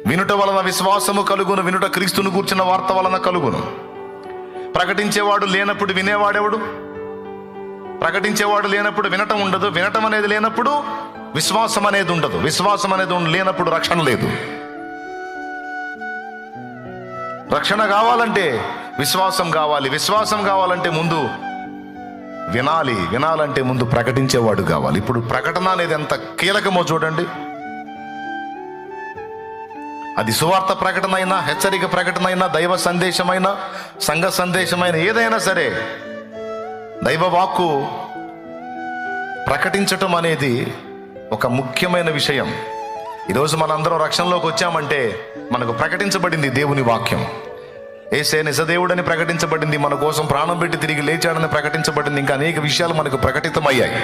వినుట వలన విశ్వాసము కలుగును, వినుట క్రీస్తును గూర్చిన వార్త వలన కలుగును. ప్రకటించేవాడు లేనప్పుడు వినేవాడెవడు? ప్రకటించేవాడు లేనప్పుడు వినటం ఉండదు, వినటం అనేది లేనప్పుడు విశ్వాసం అనేది ఉండదు, విశ్వాసం అనేది లేనప్పుడు రక్షణ లేదు. రక్షణ కావాలంటే విశ్వాసం కావాలి, విశ్వాసం కావాలంటే ముందు వినాలి, వినాలంటే ముందు ప్రకటించేవాడు కావాలి. ఇప్పుడు ప్రకటన అనేది ఎంత కీలకమో చూడండి. అది సువార్త ప్రకటన అయినా, హెచ్చరిక ప్రకటన అయినా, దైవ సందేశమైనా, సంఘ సందేశమైన ఏదైనా సరే, దైవ వాక్కు ప్రకటించటం అనేది ఒక ముఖ్యమైన విషయం. ఈరోజు మనందరం రక్షణలోకి వచ్చామంటే మనకు ప్రకటించబడింది దేవుని వాక్యం. యేసే నిజదేవుడని ప్రకటించబడింది, మన కోసం ప్రాణం పెట్టి తిరిగి లేచాడని ప్రకటించబడింది, ఇంకా అనేక విషయాలు మనకు ప్రకటితమయ్యాయి.